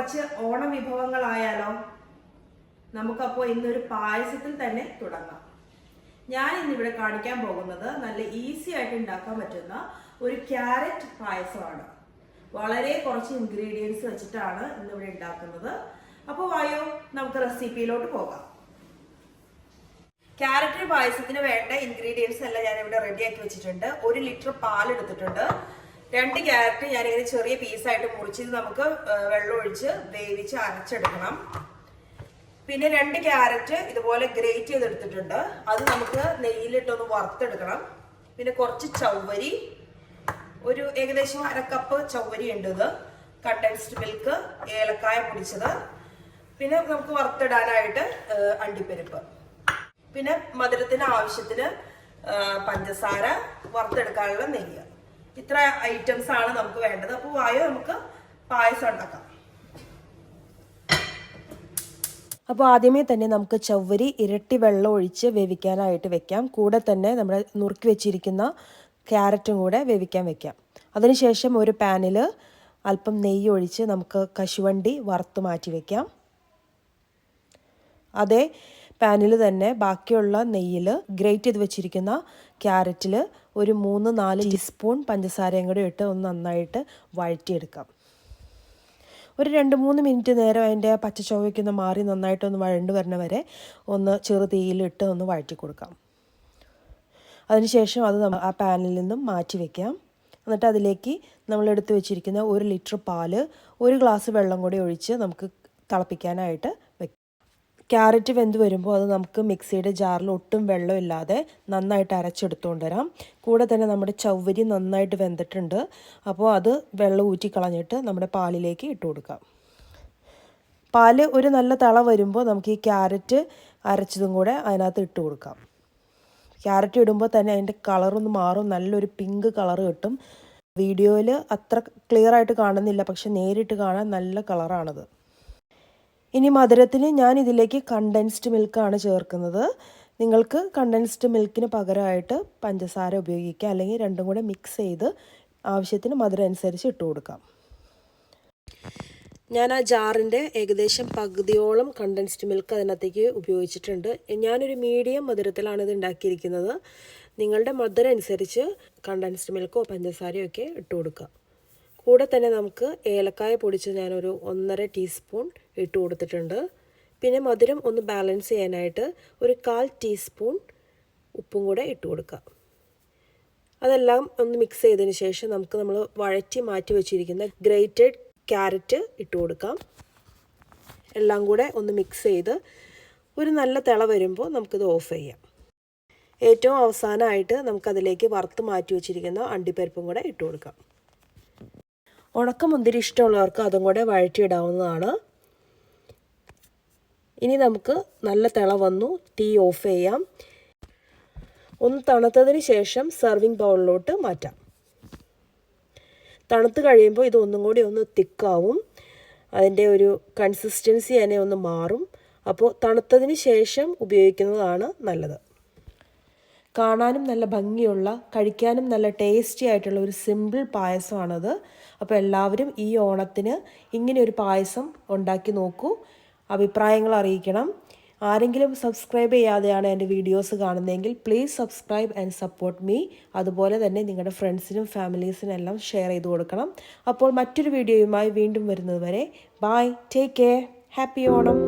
കുറച്ച് ഓണ വിഭവങ്ങളായാലോ? നമുക്കപ്പോൾ ഇന്നൊരു പായസത്തിൽ തന്നെ തുടങ്ങാം. ഞാൻ ഇന്നിവിടെ കാണിക്കാൻ പോകുന്നത് നല്ല ഈസി ആയിട്ട് ഉണ്ടാക്കാൻ പറ്റുന്ന ഒരു ക്യാരറ്റ് പായസമാണ്. വളരെ കുറച്ച് ഇൻഗ്രീഡിയൻസ് വെച്ചിട്ടാണ് ഇന്നിവിടെ ഉണ്ടാക്കുന്നത്. അപ്പോൾ വായോ നമുക്ക് റെസിപ്പിയിലോട്ട് പോകാം. ക്യാരറ്റ് പായസത്തിന് വേണ്ട ഇൻഗ്രീഡിയൻസ് എല്ലാം ഞാൻ ഇവിടെ റെഡിയാക്കി വെച്ചിട്ടുണ്ട്. 1 ലിറ്റർ പാൽ എടുത്തിട്ടുണ്ട്. 2 ക്യാരറ്റ് ഞാനിങ്ങനെ ചെറിയ പീസായിട്ട് മുറിച്ചത് നമുക്ക് വെള്ളം ഒഴിച്ച് വേവിച്ച് അരച്ചെടുക്കണം. പിന്നെ 2 ക്യാരറ്റ് ഇതുപോലെ ഗ്രേറ്റ് ചെയ്തെടുത്തിട്ടുണ്ട്. അത് നമുക്ക് നെയ്യിലിട്ടൊന്ന് വറുത്തെടുക്കണം. പിന്നെ കുറച്ച് ചവ്വരി, ഒരു ഏകദേശം 1/2 കപ്പ് ചവ്വരി ഉണ്ട്. ഇത് കണ്ടൻസ്ഡ് മിൽക്ക്, ഏലക്കായ പൊടിച്ചത്, പിന്നെ നമുക്ക് വറുത്തിടാനായിട്ട് അണ്ടിപ്പരിപ്പ്, പിന്നെ മധുരത്തിന് ആവശ്യത്തിന് പഞ്ചസാര, വറുത്തെടുക്കാനുള്ള നെയ്യ്. ഇത്ര ഐറ്റംസ് ആണ് നമുക്ക് വേണ്ടത്. അപ്പോൾ വായോ നമുക്ക് പായസം ഉണ്ടാക്കാം. അപ്പോൾ ആദ്യമേ തന്നെ നമുക്ക് ചവ്വരി ഇരട്ടി വെള്ളം ഒഴിച്ച് വേവിക്കാനായിട്ട് വെക്കാം. കൂടെ തന്നെ നമ്മൾ നുറുക്കി വെച്ചിരിക്കുന്ന ക്യാരറ്റും കൂടെ വേവിക്കാൻ വെക്കാം. അതിനുശേഷം ഒരു പാനിൽ അല്പം നെയ്യ് ഒഴിച്ച് നമുക്ക് കശുവണ്ടി വറുത്ത് മാറ്റി വെക്കാം. അതേ പാനിൽ തന്നെ ബാക്കിയുള്ള നെയ്യിൽ ഗ്രേറ്റ് ചെയ്ത് വെച്ചിരിക്കുന്ന ക്യാരറ്റിൽ ഒരു 3-4 ടീസ്പൂൺ പഞ്ചസാരയും കൂടെ ഇട്ട് ഒന്ന് നന്നായിട്ട് വഴറ്റിയെടുക്കാം. ഒരു 2-3 മിനിറ്റ് നേരം അതിൻ്റെ പച്ചച്ചുവയ്ക്കൊന്ന് മാറി നന്നായിട്ടൊന്ന് വഴണ്ട് വരുന്ന വരെ ഒന്ന് ചെറു തീയിലിട്ട് ഒന്ന് വഴറ്റി കൊടുക്കാം. അതിനുശേഷം അത് ആ പാനിൽ നിന്നും മാറ്റി വയ്ക്കാം. എന്നിട്ട് അതിലേക്ക് നമ്മൾ എടുത്ത് വെച്ചിരിക്കുന്ന 1 ലിറ്റർ പാല് 1 ഗ്ലാസ് വെള്ളം കൂടി ഒഴിച്ച് നമുക്ക് തിളപ്പിക്കാനായിട്ട് വെക്കാം. ക്യാരറ്റ് വെന്ത് വരുമ്പോൾ അത് നമുക്ക് മിക്സിയുടെ ജാറിൽ ഒട്ടും വെള്ളമില്ലാതെ നന്നായിട്ട് അരച്ചെടുത്തുകൊണ്ട് വരാം. കൂടെ തന്നെ നമ്മുടെ ചവ്വരി നന്നായിട്ട് വെന്തിട്ടുണ്ട്. അപ്പോൾ അത് വെള്ളം ഊറ്റി കളഞ്ഞിട്ട് നമ്മുടെ പാലിലേക്ക് ഇട്ട് കൊടുക്കാം. പാല് ഒരു നല്ല തിള വരുമ്പോൾ നമുക്ക് ഈ ക്യാരറ്റ് അരച്ചതും കൂടെ അതിനകത്ത് ഇട്ട് കൊടുക്കാം. ക്യാരറ്റ് ഇടുമ്പോൾ തന്നെ അതിൻ്റെ കളറൊന്ന് മാറും, നല്ലൊരു പിങ്ക് കളർ കിട്ടും. വീഡിയോയിൽ അത്ര ക്ലിയർ ആയിട്ട് കാണുന്നില്ല, പക്ഷെ നേരിട്ട് കാണാൻ നല്ല കളറാണത്. ഇനി മധുരത്തിന് ഞാൻ ഇതിലേക്ക് കണ്ടൻസ്ഡ് മിൽക്കാണ് ചേർക്കുന്നത്. നിങ്ങൾക്ക് കണ്ടൻസ്ഡ് മിൽക്കിന് പകരമായിട്ട് പഞ്ചസാര ഉപയോഗിക്കാം, അല്ലെങ്കിൽ രണ്ടും കൂടെ മിക്സ് ചെയ്ത് ആവശ്യത്തിന് മധുരം അനുസരിച്ച് ഇട്ട് കൊടുക്കാം. ഞാൻ ആ ജാറിൻ്റെ ഏകദേശം പകുതിയോളം കണ്ടൻസ്ഡ് മിൽക്ക് അതിനകത്തേക്ക് ഉപയോഗിച്ചിട്ടുണ്ട്. ഞാനൊരു മീഡിയം മധുരത്തിലാണ് ഇത് ഉണ്ടാക്കിയിരിക്കുന്നത്. നിങ്ങളുടെ മധുരം അനുസരിച്ച് കണ്ടൻസ്ഡ് മിൽക്കോ പഞ്ചസാരയോ ഒക്കെ ഇട്ട് കൊടുക്കുക. കൂടെ തന്നെ നമുക്ക് ഏലക്കായ പൊടിച്ച് ഞാനൊരു 1.5 ടീസ്പൂൺ ഇട്ട് കൊടുത്തിട്ടുണ്ട്. പിന്നെ മധുരം ഒന്ന് ബാലൻസ് ചെയ്യാനായിട്ട് ഒരു 1/4 ടീസ്പൂൺ ഉപ്പും കൂടെ ഇട്ട് കൊടുക്കുക. അതെല്ലാം ഒന്ന് മിക്സ് ചെയ്തതിന് ശേഷം നമുക്ക് നമ്മൾ വഴറ്റി മാറ്റി വെച്ചിരിക്കുന്ന ഗ്രേറ്റഡ് ക്യാരറ്റ് ഇട്ട് കൊടുക്കാം. എല്ലാം കൂടെ ഒന്ന് മിക്സ് ചെയ്ത് ഒരു നല്ല തിള വരുമ്പോൾ നമുക്കിത് ഓഫ് ചെയ്യാം. ഏറ്റവും അവസാനമായിട്ട് നമുക്കതിലേക്ക് വറുത്ത് മാറ്റി വെച്ചിരിക്കുന്ന അണ്ടിപ്പരിപ്പും കൂടെ ഇട്ട് കൊടുക്കാം. ഉണക്കമുന്തിരി ഇഷ്ടമുള്ളവർക്ക് അതും കൂടെ വഴറ്റിയിടാവുന്നതാണ്. ഇനി നമുക്ക് നല്ല തിള വന്നു, തീ ഓഫ് ചെയ്യാം. ഒന്ന് തണുത്തതിന് ശേഷം സെർവിങ് ബൗളിലോട്ട് മാറ്റാം. തണുത്ത് കഴിയുമ്പോൾ ഇത് ഒന്നും കൂടി ഒന്ന് തിക്കാവും, അതിൻ്റെ ഒരു കൺസിസ്റ്റൻസി തന്നെ ഒന്ന് മാറും. അപ്പോൾ തണുത്തതിന് ശേഷം ഉപയോഗിക്കുന്നതാണ് നല്ലത്. കാണാനും നല്ല ഭംഗിയുള്ള, കഴിക്കാനും നല്ല ടേസ്റ്റി ആയിട്ടുള്ള ഒരു സിമ്പിൾ പായസമാണത്. അപ്പോൾ എല്ലാവരും ഈ ഓണത്തിന് ഇങ്ങനെ ഒരു പായസം ഉണ്ടാക്കി നോക്കൂ, അഭിപ്രായങ്ങൾ അറിയിക്കണം. ആരെങ്കിലും സബ്സ്ക്രൈബ് ചെയ്യാതെയാണ് എൻ്റെ വീഡിയോസ് കാണുന്നതെങ്കിൽ please subscribe and support me. അതുപോലെ തന്നെ നിങ്ങളുടെ ഫ്രണ്ട്സിനും ഫാമിലീസിനും എല്ലാം ഷെയർ ചെയ്ത് കൊടുക്കണം. അപ്പോൾ മറ്റൊരു വീഡിയോയുമായി വീണ്ടും വരുന്നത് വരെ bye, take care, happy Onam.